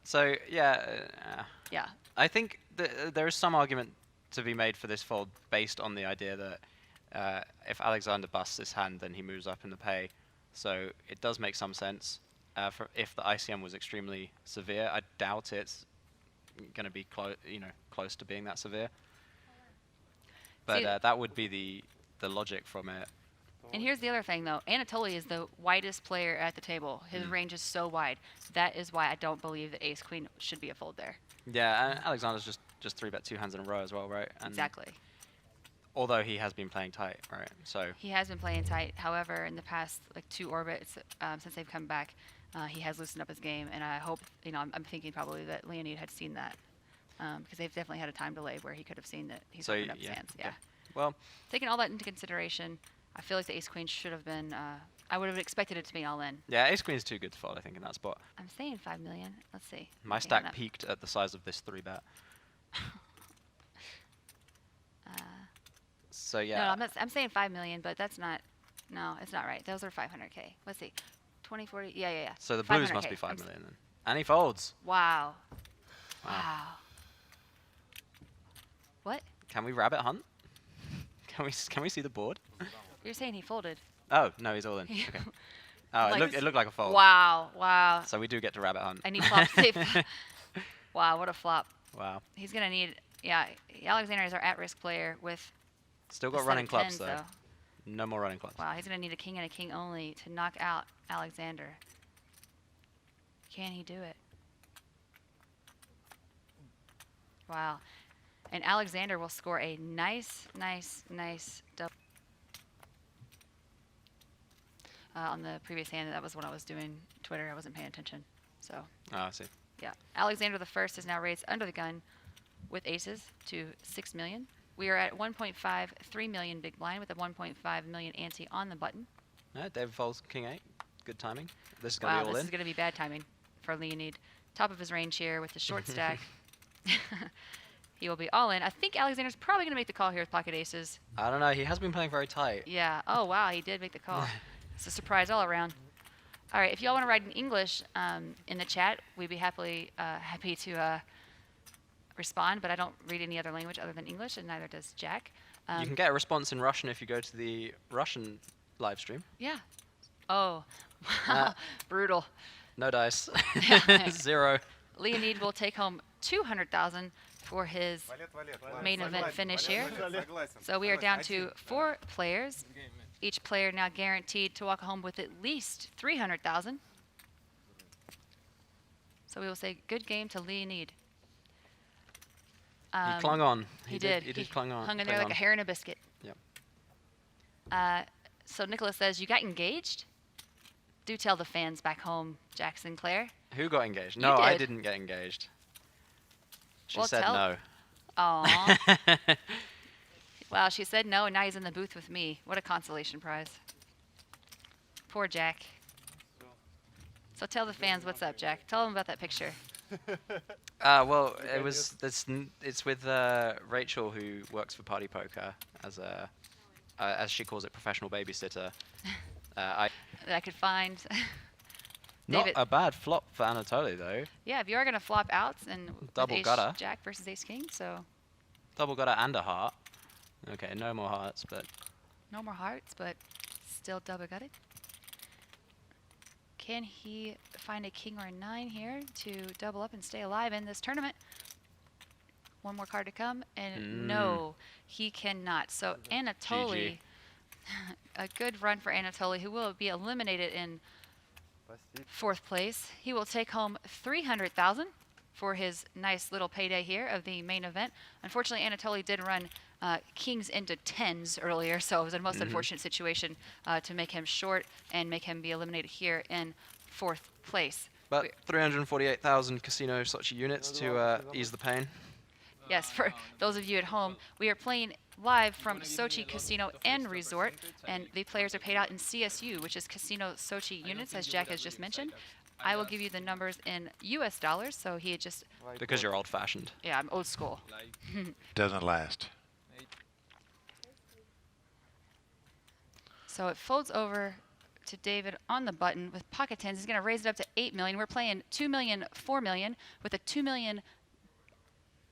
So yeah. Yeah. I think there is some argument to be made for this fold based on the idea that if Alexander busts this hand, then he moves up in the pay. So it does make some sense. If the ICM was extremely severe, I doubt it's going to be close to being that severe. But that would be the logic from it. And here's the other thing, though. Anatole is the widest player at the table. His range is so wide. That is why I don't believe that ace queen should be a fold there. Yeah, and Alexander's just 3-bet 2 hands in a row as well, right? And Exactly. Although he has been playing tight, right? So he has been playing tight. However, in the past 2 orbits since they've come back, he has loosened up his game, and I hope I'm thinking probably that Leonid had seen that because they've definitely had a time delay where he could have seen that he's opened up his hands. Yeah. Well, taking all that into consideration, I feel like the ace queen should have been. I would have expected it to be all in. Yeah, ace queen is too good to fold, I think, in that spot. I'm saying 5 million. Let's see. My stack peaked at the size of this 3-bet. So yeah. No, I'm saying 5 million, but that's not. No, it's not right. Those are 500K. Let's see. 20, 40. Yeah. So the blues must be 5 million then. And he folds. Wow. What? Can we rabbit hunt? Can we see the board? You're saying he folded. Oh no, he's all in. Okay. Oh, Like it looked like a fold. Wow. So we do get to rabbit hunt. And he flopped safe. Wow, what a flop. Wow. He's gonna need. Yeah, Alexander is our at-risk player with. Still got the running 7 clubs though. No more running clubs. Wow, he's gonna need a king and a king only to knock out Alexander. Can he do it? Wow. And Alexander will score a nice double. On the previous hand, that was when I was doing Twitter. I wasn't paying attention. So. Oh, I see. Yeah. Alexander the First is now raised under the gun with aces to 6 million. We are at 1.53 million big blind with a 1.5 million ante on the button. David folds king 8. Good timing. This is going to be all in. This is going to be bad timing for Leonid. Top of his range here with the short stack. He will be all in. I think Alexander's probably going to make the call here with pocket aces. I don't know. He has been playing very tight. Yeah. Oh, wow. He did make the call. It's a surprise all around. All right. If y'all want to write in English in the chat, we'd be happy to respond, but I don't read any other language other than English, and neither does Jack. You can get a response in Russian if you go to the Russian live stream. Yeah. Oh, wow. Brutal. No dice. 0. Leonid will take home 200,000 for his main event finish here. So we are down to 4 players. Each player now guaranteed to walk home with at least 300,000. So we will say good game to Leonid. He clung on. He did. He clung on. Hung in there like a hair in a biscuit. Yep. So Nicholas says, you got engaged? Do tell the fans back home, Jack Sinclair. Who got engaged? You No, I did. didn't get engaged. She Well, said tell- no. Aw. Wow, she said no, and now he's in the booth with me. What a consolation prize. Poor Jack. So tell the fans what's up, Jack. Tell them about that picture. Well, it's with Rachel, who works for Party Poker as a as she calls it, professional babysitter. That I could find. Not David, a bad flop for Anatole, though. yeah, if you are going to flop outs and with Double ace gutter. jack versus ace king, so Double gutter and a heart. Okay, no more hearts, but no more hearts, but still double gutted. Can he find a king or a 9 here to double up and stay alive in this tournament? One more card to come, and no, he cannot. So Anatole, GG. a good run for Anatole, who will be eliminated in Спасибо. 4th place. He will take home 300,000 for his nice little payday here of the main event. Unfortunately, Anatole did run kings into 10s earlier, so it was a most unfortunate situation to make him short and make him be eliminated here in 4th place. But 348,000 casino Sochi units to ease the pain. Yes, for those of you at home, we are playing live from Sochi Casino and Resort, and the players are paid out in CSU, which is Casino Sochi units, as Jack has just mentioned. I will give you the numbers in US dollars, so he had just, Because you're old-fashioned. yeah, I'm old school. Doesn't last. So it folds over to David on the button with pocket tens. He's going to raise it up to 8 million. We're playing 2 million, 4 million with a 2 million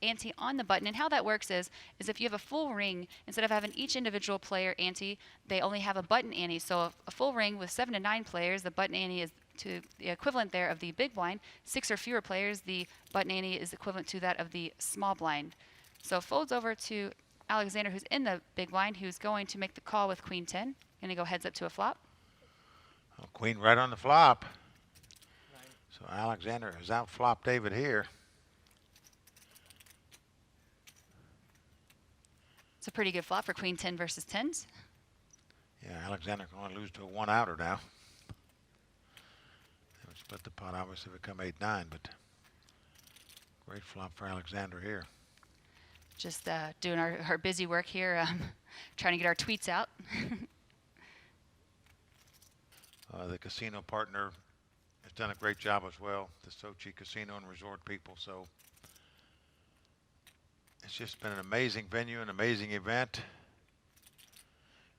ante on the button. And how that works is if you have a full ring, instead of having each individual player ante, they only have a button ante. So a full ring with 7 to 9 players, the button ante is to the equivalent there of the big blind. 6 or fewer players, the button ante is equivalent to that of the small blind. So it folds over to Alexander, who's in the big blind, who's going to make the call with queen 10. Going to go heads up to a flop. Oh, queen right on the flop. So Alexander has outflopped David here. It's a pretty good flop for queen 10 versus 10s. Yeah, Alexander can only lose to a one-outer now. They would split the pot, obviously become 8-9, but great flop for Alexander here. Just doing our busy work here, trying to get our tweets out. The casino partner has done a great job as well, the Sochi Casino and Resort people. So it's just been an amazing venue, an amazing event.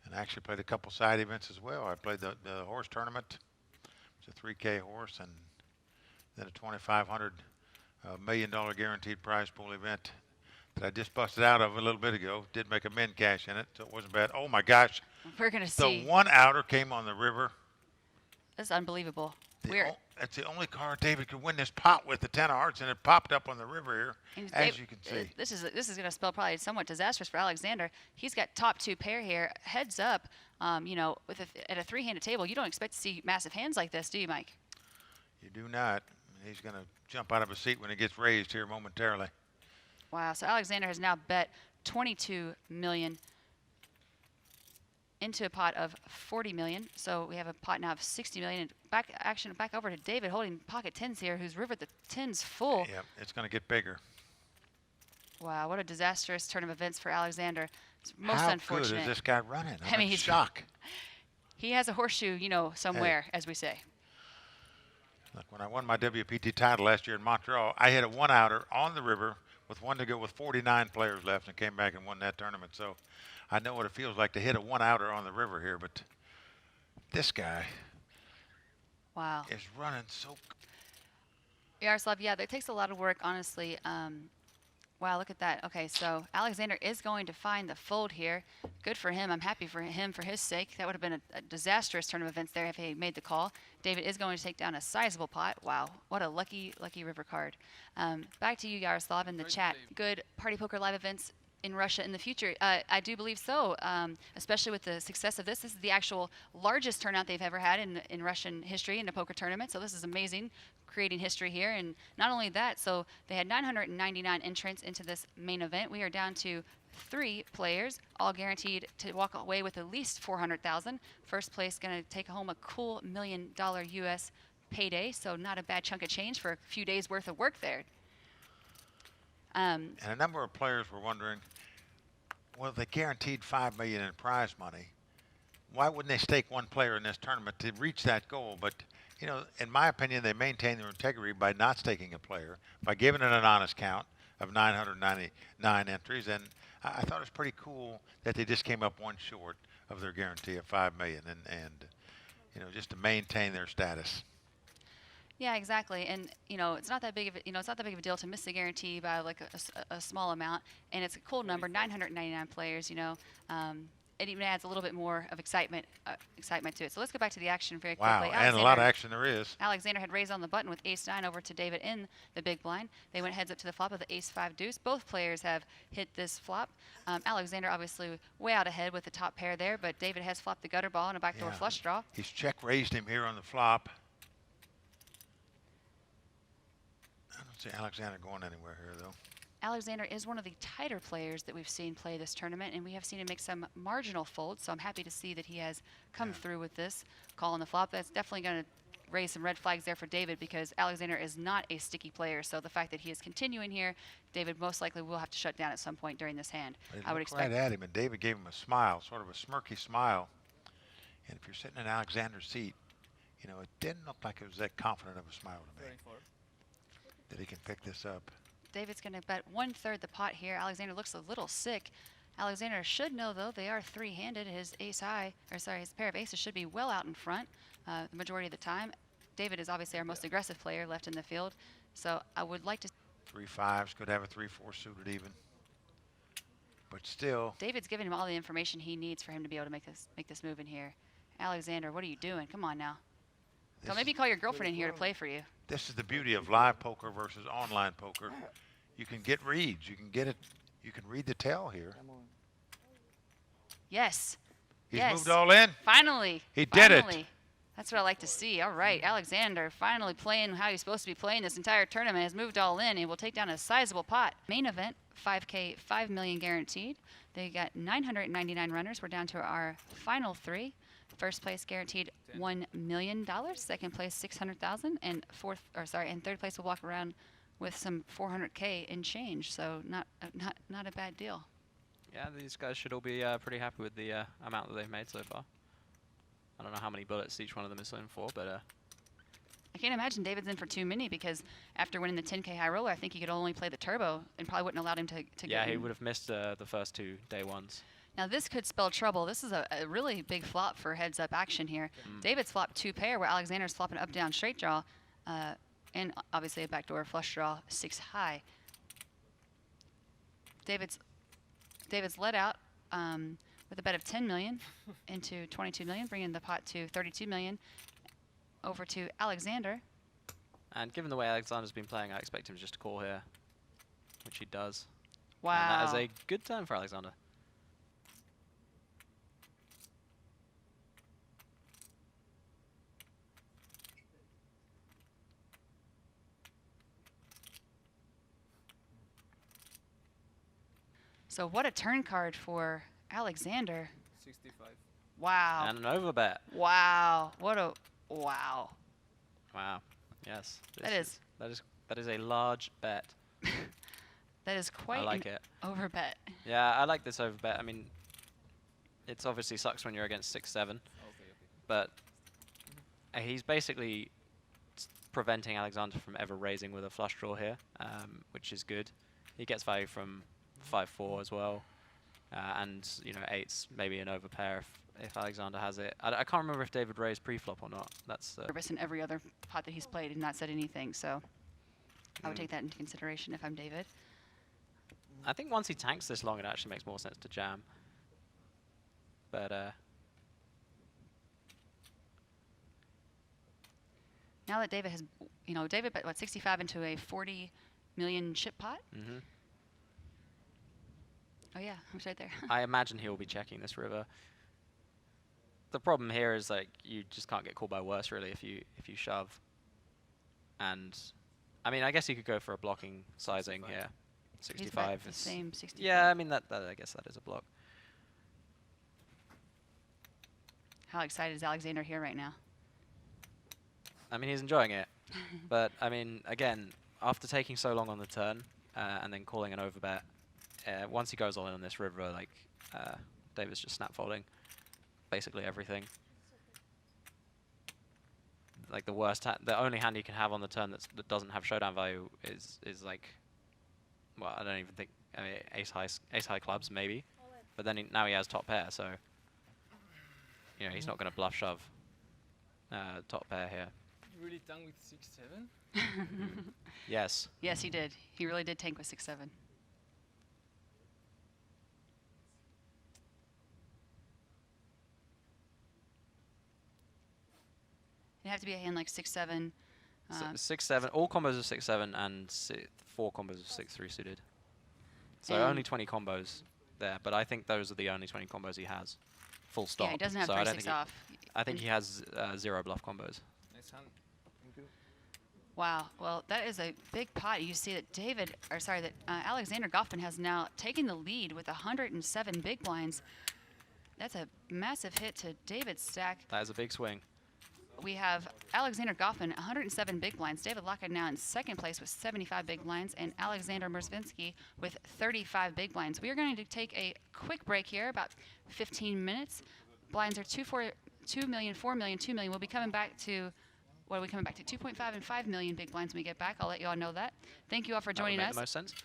And I actually played a couple side events as well. I played the horse tournament. It's a 3K horse, and then a $2,500 million guaranteed prize pool event that I just busted out of a little bit ago. Did make a min cash in it, so it wasn't bad. Oh my gosh. We're going to The see. one-outer came on the river. That's unbelievable. It's the only card David could win this pot with, the 10 of hearts, and it popped up on the river here, And as Dave, you can see. This is going to spell probably somewhat disastrous for Alexander. He's got top 2 pair here. Heads up, you know, at a 3-handed table, you don't expect to see massive hands like this, do you, Mike? You do not. He's going to jump out of his seat when it gets raised here momentarily. Wow. So Alexander has now bet 22 million into a pot of 40 million. So we have a pot now of 60 million. And back over to David holding pocket 10s here, who's rivered the 10s full. Yep, it's going to get bigger. Wow, what a disastrous turn of events for Alexander. It's most How unfortunate. good is this guy running? I mean, in he's shock. He has a horseshoe, you know, somewhere, as we say. Look, when I won my WPT title last year in Montreal, I hit a one-outer on the river with one to go with 49 players left and came back and won that tournament. So I know what it feels like to hit a one-outer on the river here, but this guy Wow. is running so. Yaroslav, yeah, that takes a lot of work, honestly. Wow, look at that. Okay, so Alexander is going to find the fold here. Good for him. I'm happy for him for his sake. That would have been a disastrous turn of events there if he made the call. David is going to take down a sizable pot. Wow, what a lucky river card. Back to you, Yaroslav, in the chat. Good Party Poker live events in Russia in the future? I do believe so, especially with the success of this. This is the actual largest turnout they've ever had in Russian history in a poker tournament, so this is amazing, creating history here. And not only that, so they had 999 entrants into this main event. We are down to 3 players, all guaranteed to walk away with at least 400,000. First place going to take home a cool $1 million US payday, so not a bad chunk of change for a few days worth of work there. And a number of players were wondering, well, they guaranteed $5 million in prize money. Why wouldn't they stake one player in this tournament to reach that goal? But, you know, in my opinion, they maintain their integrity by not staking a player, by giving it an honest count of 999 entries. And I thought it was pretty cool that they just came up one short of their guarantee of $5 million, and you know, just to maintain their status. Yeah, exactly. And it's not that big of a, it's not that big of a deal to miss the guarantee by like a small amount, and it's a cool number, 999 players. It even adds a little bit more of excitement to it. So let's go back to the action very quickly. Wow, and a lot of action there is. Alexander had raised on the button with ace-9 over to David in the big blind. They went heads up to the flop with the ace-5 deuce. Both players have hit this flop. Alexander obviously way out ahead with the top pair there, but David has flopped the gutter ball and a backdoor flush draw. He's check raised him here on the flop. I don't see Alexander going anywhere here, though. Alexander is one of the tighter players that we've seen play this tournament, and we have seen him make some marginal folds, so I'm happy to see that he has come through with this call on the flop. That's definitely going to raise some red flags there for David, because Alexander is not a sticky player, so the fact that he is continuing here, David most likely will have to shut down at some point during this hand. I would expect. Right at him, and David gave him a smile, sort of a smirky smile. And if you're sitting in Alexander's seat, it didn't look like it was that confident of a smile to me. That he can pick this up. David's going to bet 1/3 the pot here. Alexander looks a little sick. Alexander should know, though, they are three-handed. His his pair of aces should be well out in front the majority of the time. David is obviously our most aggressive player left in the field, so I would like to. 3-5s, could have a 3-4 suited even. But still. David's giving him all the information he needs for him to be able to make this move in here. Alexander, what are you doing? Come on now. So maybe call your girlfriend in here to play for you. This is the beauty of live poker versus online poker. You can get reads. You can get it. You can read the tell here. Yes. He's moved all in. Finally. He did it. That's what I like to see. All right, Alexander finally playing how he's supposed to be playing this entire tournament, has moved all in and will take down a sizable pot. Main event, 5K, 5 million guaranteed. They got 999 runners. We're down to our final three. First place guaranteed $1 million. Second place 600,000, and third place will walk around with some 400K in change. So not a bad deal. Yeah, these guys should all be pretty happy with the amount that they've made so far. I don't know how many bullets each one of them is in for, but I can't imagine David's in for too many, because after winning the 10K high roller, I think he could only play the turbo and probably wouldn't allowed him to yeah, get he in. would have missed the first two day ones. Now this could spell trouble. This is a really big flop for heads-up action here. David's flopped 2 pair, where Alexander's flopping up-down straight draw, and obviously a backdoor flush draw 6 high. David's let out with a bet of 10 million into 22 million, bringing the pot to 32 million. Over to Alexander. And given the way Alexander's been playing, I expect him just to call here, which he does. Wow. And that is a good turn for Alexander. So what a turn card for Alexander. 65. Wow. And an overbet. Wow. What a wow. Wow. Yes. That is a large bet. That is quite I like an it. overbet. Yeah, I like this overbet. I mean, it's obviously sucks when you're against 6-7, but he's basically preventing Alexander from ever raising with a flush draw here, which is good. He gets value from 5-4 as well, and 8's maybe an overpair if Alexander has it. I can't remember if David raised pre-flop or not. That's Nervous in every other pot that he's played and not said anything, so I would take that into consideration if I'm David. I think once he tanks this long, it actually makes more sense to jam. But now that David has, David bet 65 into a 40 million chip pot. Oh yeah, I'm right there. I imagine he'll be checking this river. The problem here is you just can't get called by worse really if you shove. And I mean, I guess you could go for a blocking sizing here. 65 the is same 65. Yeah, I mean that I guess that is a block. How excited is Alexander here right now? I mean, he's enjoying it. But I mean, again, after taking so long on the turn and then calling an overbet, once he goes all in on this river, David's just snap folding basically everything. Like the only hand he can have on the turn that doesn't have showdown value is well, I don't even think, I mean, ace high clubs maybe, but then now he has top pair, so he's not going to bluff shove top pair here. really tank with 6-7? Yes. Yes, he did. He really did tank with 6-7. It'd have to be a hand like 6-7. 6-7. All combos of 6-7 and 4 combos of 6-3 suited. So And only 20 combos there, but I think those are the only 20 combos he has. Full stop. Yeah, he doesn't have so I don't 3-6 think off. I think And- he has 0 bluff combos. Nice hand. Thank you. Wow. Well, that is a big pot. You see that Alexander Goffman has now taken the lead with 107 big blinds. That's a massive hit to David's stack. That is a big swing. We have Alexander Goffman, 107 big blinds. David Lockett now in second place with 75 big blinds, and Alexander Merzvinsky with 35 big blinds. We are going to take a quick break here, about 15 minutes. Blinds are 2 million, 4 million, 2 million. We'll be coming back to, what are we coming back to? 2.5 and 5 million big blinds when we get back. I'll let you all know that. Thank you all for That would joining make us the most sense.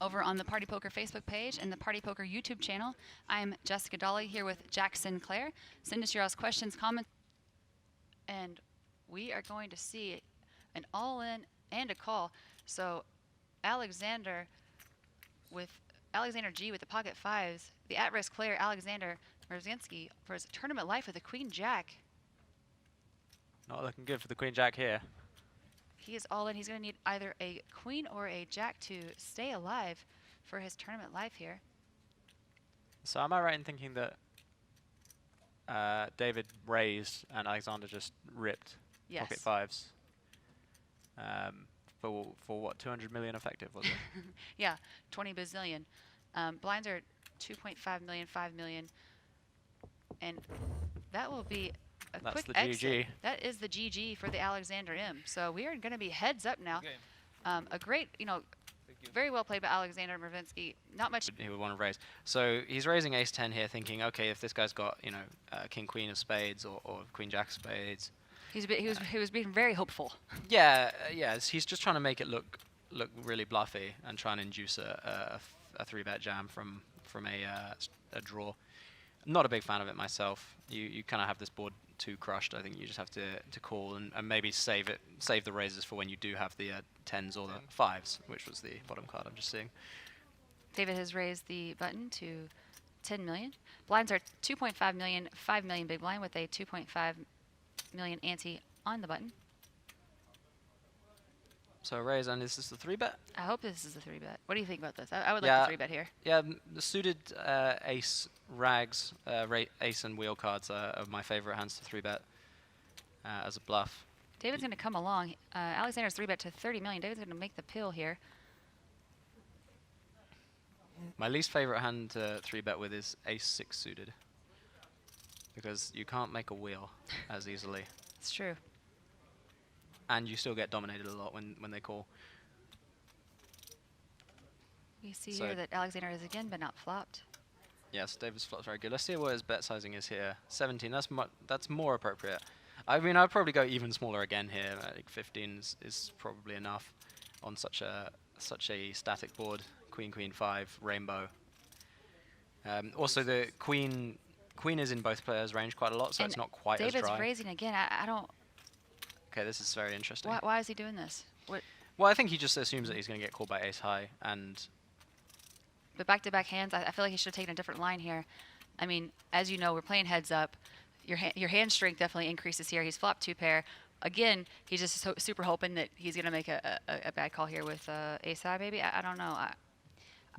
over on the Party Poker Facebook page and the Party Poker YouTube channel. I'm Jessica Dolly here with Jack Sinclair. Send us your questions, comments, and we are going to see an all-in and a call. So Alexander G with the pocket fives, the at-risk player Alexander Merzvinsky for his tournament life with a queen jack. Not looking good for the queen jack here. He is all in. He's going to need either a queen or a jack to stay alive for his tournament life here. So am I right in thinking that David raised and Alexander just ripped Yes. pocket fives? For what, 200 million effective, was it? Yeah, 20 bazillion. Blinds are 2.5 million, 5 million. And that will be a That's quick the exit. GG. That is the GG for the Alexander M. So we are going to be heads up now. Okay. A great, Thank you. very well played by Alexander Merzvinsky. Not much. He would want to raise. So he's raising ace-10 here, thinking, okay, if this guy's got, king-queen of spades or queen-jack of spades. He was being very hopeful. Yeah, he's just trying to make it look really bluffy and try and induce a 3-bet jam from a draw. Not a big fan of it myself. You kind of have this board too crushed. I think you just have to call and maybe save the raises for when you do have the 10s or the 5s, which was the bottom card I'm just seeing. David has raised the button to 10 million. Blinds are 2.5 million, 5 million big blind with a 2.5 million ante on the button. So raise, and is this the 3-bet? I hope this is a 3-bet. What do you think about this? I would Yeah. like the 3-bet here. Yeah, the suited ace, rags, ace and wheel cards are my favorite hands to 3-bet as a bluff. David's going to come along. Alexander's 3-bet to 30 million. David's going to make the pill here. My least favorite hand to 3-bet with is ace-6 suited, because you can't make a wheel as easily, It's true. and you still get dominated a lot when they call. We see So- here that Alexander has again been outflopped. Yes, David's flop's very good. Let's see what his bet sizing is here. 17. That's more appropriate. I mean, I'd probably go even smaller again here. I think 15 is probably enough on such a static board. Queen, queen, 5, rainbow. Also, the queen is in both players' range quite a lot, so And it's not quite as David's dry. raising again. I don't. Okay, this is very interesting. Why is he doing this? What? Well, I think he just assumes that he's going to get called by ace high, and But back-to-back hands, I feel like he should have taken a different line here. I mean, as you know, we're playing heads up. Your hand strength definitely increases here. He's flopped 2 pair. Again, he's just super hoping that he's going to make a bad call here with ace high, maybe. I don't know.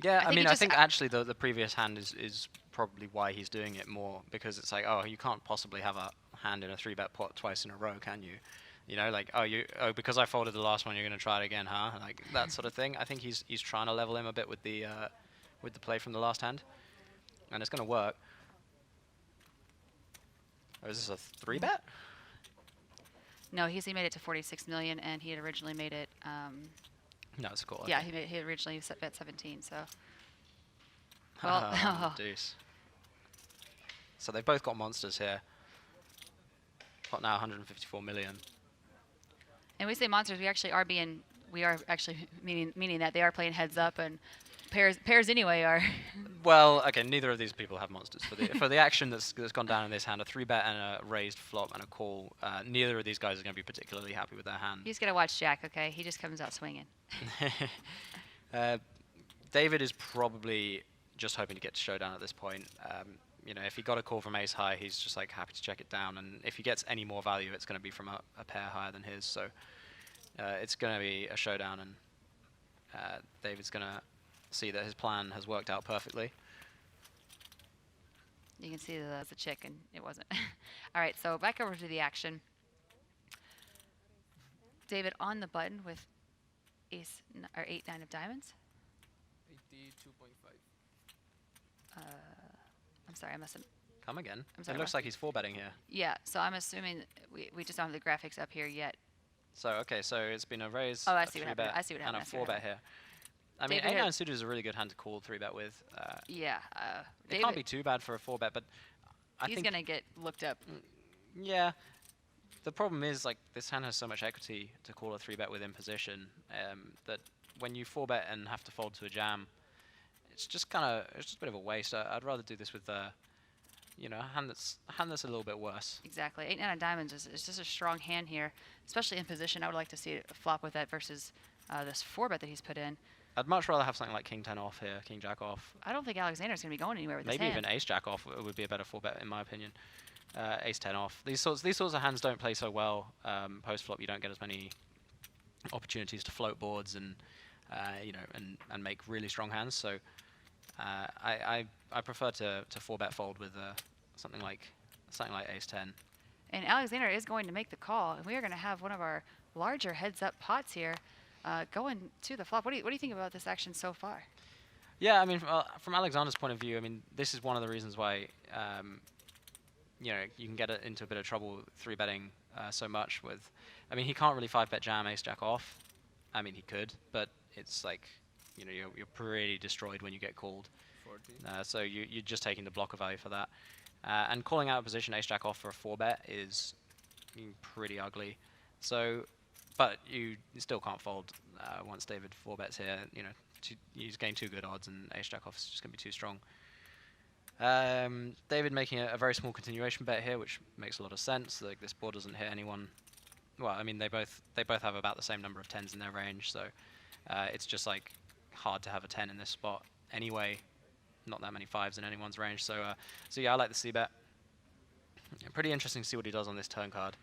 yeah, I think I it think just- actually the previous hand is probably why he's doing it more, because it's like, oh, you can't possibly have a hand in a 3-bet pot twice in a row, can you? You know, like, because I folded the last one, you're going to try it again, huh? Like that sort of thing. I think he's trying to level him a bit with the play from the last hand, and it's going to work. Oh, is this a 3-bet? No, he made it to 46 million, and he had originally made it. No, it's cool. Yeah, he originally bet 17. So. Well, Deuce. So they've both got monsters here. Got now 154 million. And we say monsters. We are actually meaning that they are playing heads up, and pairs anyway are. Well, okay, neither of these people have monsters. For the action that's gone down in this hand, a 3-bet and a raised flop and a call, neither of these guys are going to be particularly happy with their hand. He's gonna watch Jack. Okay, he just comes out swinging. David is probably just hoping to get to showdown at this point. You know, if he got a call from ace high, he's just like happy to check it down, and if he gets any more value, it's going to be from a pair higher than his. So it's going to be a showdown, and David's going to see that his plan has worked out perfectly. You can see that it was a chick, and it wasn't. All right, so back over to the action. David on the button with ace or 8-9 of diamonds. 82.5. I'm sorry, I must have. Come again. I'm sorry, It looks what? like he's 4-betting here. Yeah, so I'm assuming we just don't have the graphics up here yet. So okay, so it's been a raise, Oh, I a see what happened. 3-bet, I see what and happened. a I see what 4-bet here. I mean, David had- 8-9 suited is a really good hand to call 3-bet with. Yeah, It David, can't be too bad for a 4-bet, but I he's think gonna get looked up. yeah. The problem is like this hand has so much equity to call a 3-bet with in position that when you 4-bet and have to fold to a jam, it's just a bit of a waste. I'd rather do this with you know, a hand that's a little bit worse. Exactly. 8-9 of diamonds is just a strong hand here, especially in position. I would like to see it flop with that versus this 4-bet that he's put in. I'd much rather have something like King 10 off here, King Jack off. I don't think Alexander's gonna be going anywhere with Maybe this hand. even Ace Jack off would be a better 4-bet in my opinion. Ace 10 off. These sorts of hands don't play so well post flop. You don't get as many opportunities to float boards and you know and make really strong hands. So I prefer to 4-bet fold with something like Ace 10. And Alexander is going to make the call, and we are going to have one of our larger heads-up pots here going to the flop. What do you think about this action so far? Yeah, I mean, from Alexander's point of view, I mean, this is one of the reasons why you know, you can get into a bit of trouble 3-betting so much with. I mean, he can't really 5-bet jam Ace Jack off. I mean, he could, but it's like, you know, you're pretty destroyed when you get called. 40. So you're just taking the blocker value for that. And calling out a position Ace Jack off for a 4-bet is pretty ugly. So, but you still can't fold once David 4-bets here. You know, he's getting 2 good odds, and Ace Jack off is just going to be too strong. David making a very small continuation bet here, which makes a lot of sense. Like this board doesn't hit anyone. Well, I mean they both have about the same number of 10s in their range, so it's just like hard to have a 10 in this spot anyway. Not that many 5s in anyone's range, so so yeah, I like the C bet. Pretty interesting to see what he does on this turn card.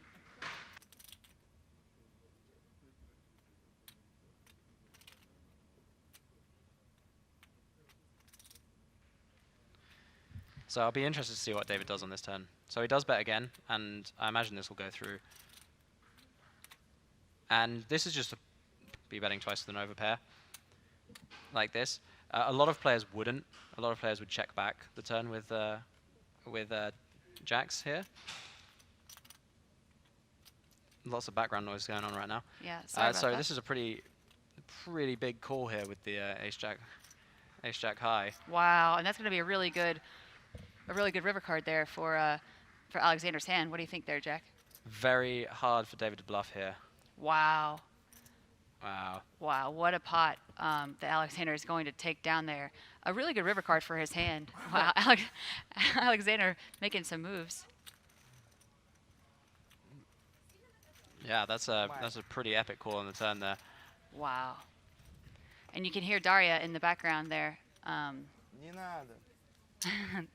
So I'll be interested to see what David does on this turn. So he does bet again, and I imagine this will go through. And this is just to be betting twice with an overpair, like this. A lot of players wouldn't. A lot of players would check back the turn with jacks here. Lots of background noise going on right now. Yeah, sorry about so that. this is a pretty big call here with the Ace Jack high. Wow, and that's going to be a really good river card there for Alexander's hand. What do you think there, Jack? Very hard for David to bluff here. Wow. Wow. Wow, what a pot that Alexander is going to take down there. A really good river card for his hand. Wow, Alexander making some moves. Yeah, that's a pretty epic call on the turn there. Wow. And you can hear Daria in the background there. Не надо.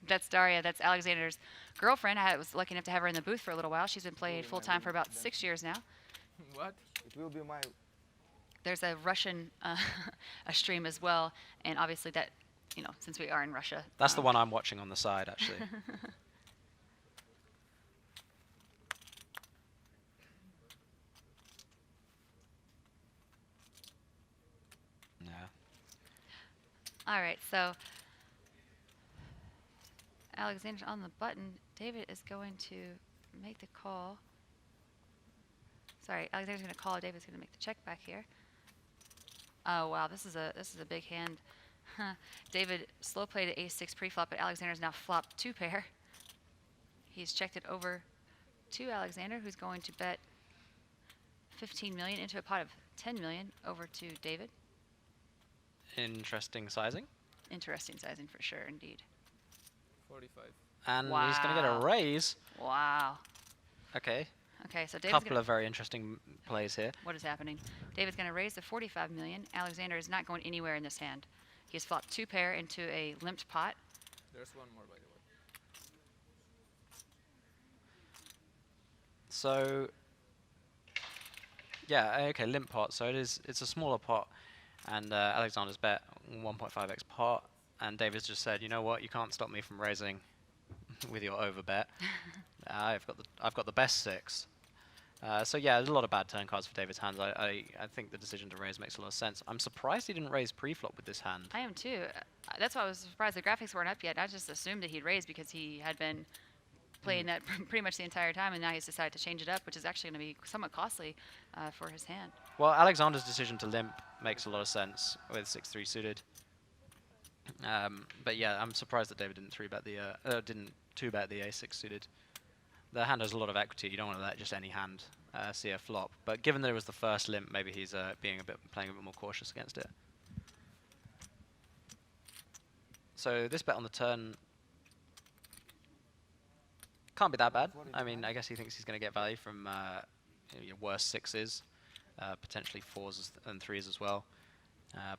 That's Daria. That's Alexander's girlfriend. I was lucky enough to have her in the booth for a little while. She's been playing full-time for about 6 years now. What? It will be my There's a Russian a stream as well, and obviously that, you know, since we are in Russia. That's the one I'm watching on the side, actually. Yeah. All right, so Alexander's on the button. David is going to make the call. Sorry, Alexander's going to call. David's going to make the check back here. Oh wow, this is a big hand. David slow played at ace-6 pre-flop, but Alexander's now flopped 2-pair. He's checked it over to Alexander, who's going to bet 15 million into a pot of 10 million over to David. Interesting sizing. Interesting sizing for sure, indeed. 45. And he's going to get a Wow. raise. Wow. Okay. Okay, so David's Couple gonna, of very interesting plays here. what is happening? David's going to raise the 45 million. Alexander is not going anywhere in this hand. He has flopped 2 pair into a limped pot. There's one more, by the way. So, yeah, okay, limp pot. So it's a smaller pot, and Alexander's bet 1.5x pot, and David's just said, you know what, you can't stop me from raising with your overbet. I've got the best 6. So yeah, there's a lot of bad turn cards for David's hands. I think the decision to raise makes a lot of sense. I'm surprised he didn't raise pre-flop with this hand. I am too. That's why I was surprised the graphics weren't up yet. I just assumed that he'd raise because he had been playing that pretty much the entire time, and now he's decided to change it up, which is actually going to be somewhat costly for his hand. Well, Alexander's decision to limp makes a lot of sense with 6-3 suited. But yeah, I'm surprised that David didn't 3-bet the didn't 2-bet the a6 suited. The hand has a lot of equity. You don't want to let just any hand see a flop. But given that it was the first limp, maybe he's playing a bit more cautious against it. So this bet on the turn can't be that bad. I mean, I guess he thinks he's going to get value from your worst 6s, potentially 4s and 3s as well.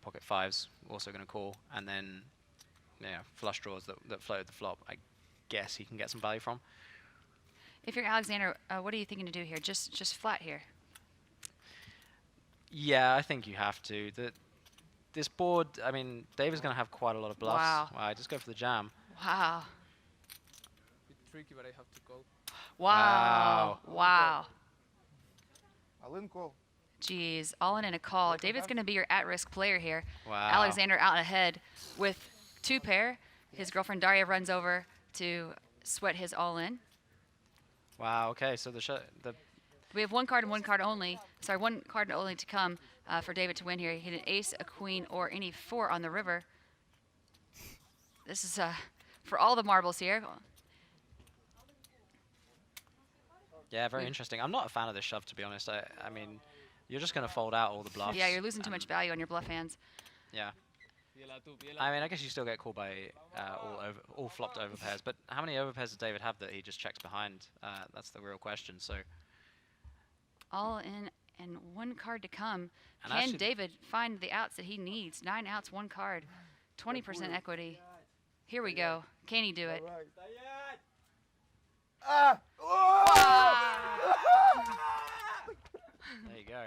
Pocket 5s also going to call, and then flush draws that floated the flop. I guess he can get some value from. If you're Alexander, what are you thinking to do here? Just flat here. Yeah, I think you have to. This board, I mean, David's going to have quite a lot of bluffs. Wow. Just go for the jam. Wow. Bit tricky, but I have to call. Wow. Wow. I'll in call. Jeez, all in a call. David's going to be your at-risk player here. Wow. Alexander out ahead with 2 pair. His girlfriend Daria runs over to sweat his all-in. Wow, okay, so We have 1 card and 1 card only. Sorry, 1 card only to come for David to win here. He hit an ace, a queen, or any 4 on the river. This is for all the marbles here. yeah, very interesting. I'm not a fan of this shove, to be honest. I mean, you're just going to fold out all the bluffs. Yeah, you're losing too much value on your bluff hands. Yeah. I mean, I guess you still get called by all flopped over pairs, but how many over pairs does David have that he just checks behind? That's the real question. So All in and 1 card to come. And Can actually David find the outs that he needs? 9 outs, 1 card, 20% equity. Here we go. Can he do it? there you go.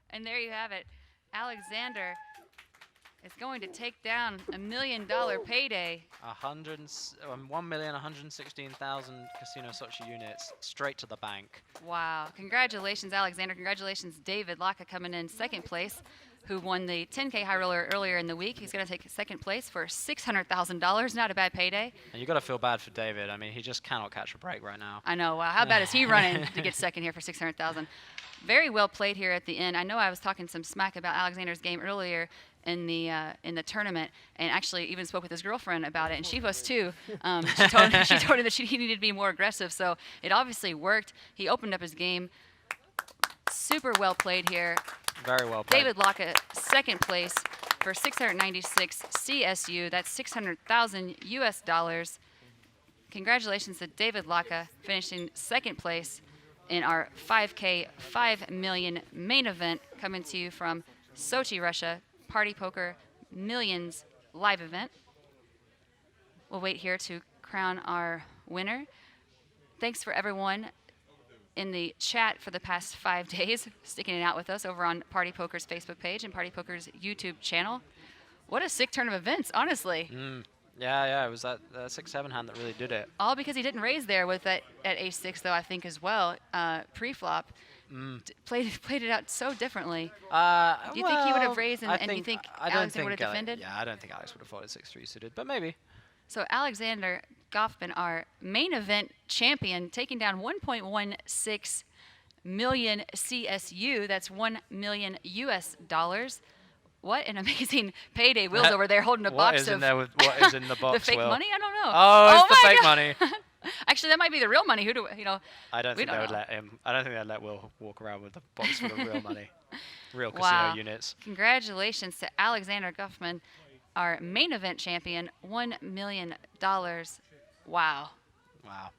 And there you have it. Alexander is going to take down $1 million payday. 1,116,000 Casino Sochi units straight to the bank. Wow. Congratulations, Alexander. Congratulations, David Laka coming in 2nd place, who won the 10K high roller earlier in the week. He's going to take 2nd place for $600,000. Not a bad payday. And you got to feel bad for David. I mean, he just cannot catch a break right now. I know. Wow. How bad is he running to get 2nd here for $600,000? Very well played here at the end. I know I was talking some smack about Alexander's game earlier in the tournament, and actually even spoke with his girlfriend about it, and she was too. She told him that he needed to be more aggressive, so it obviously worked. He opened up his game. Super well played here. Very well played. David Laka, 2nd place for 696 CSU. That's 600,000 US dollars. Congratulations to David Laka, finishing 2nd place in our 5K 5 million main event, coming to you from Sochi, Russia, Party Poker Millions live event. We'll wait here to crown our winner. Thanks for everyone in the chat for the past 5 days, sticking it out with us over on Party Poker's Facebook page and Party Poker's YouTube channel. What a sick turn of events, honestly. Yeah, it was that 6-7 hand that really did it. All because he didn't raise there with that at ace-6, though, I think, as well, pre-flop. Played it out so differently. Do you think he would have raised, and you think Alexander would have defended? Yeah, I don't think Alex would have folded 6-3 suited, but maybe. So Alexander Goffman, our main event champion, taking down 1.16 million CSU. That's 1 million US dollars. What an amazing payday. Will's over there holding a box of what is in the box? the fake Will? money? I don't know. Oh, it's the my fake God. money. Actually, that might be the real money. Who do I don't we think they don't would know. let him. I don't think they'd let Will walk around with a box full of real money. Real Wow. casino units. Congratulations to Alexander Guffman, our main event champion. $1 million. Wow. Wow.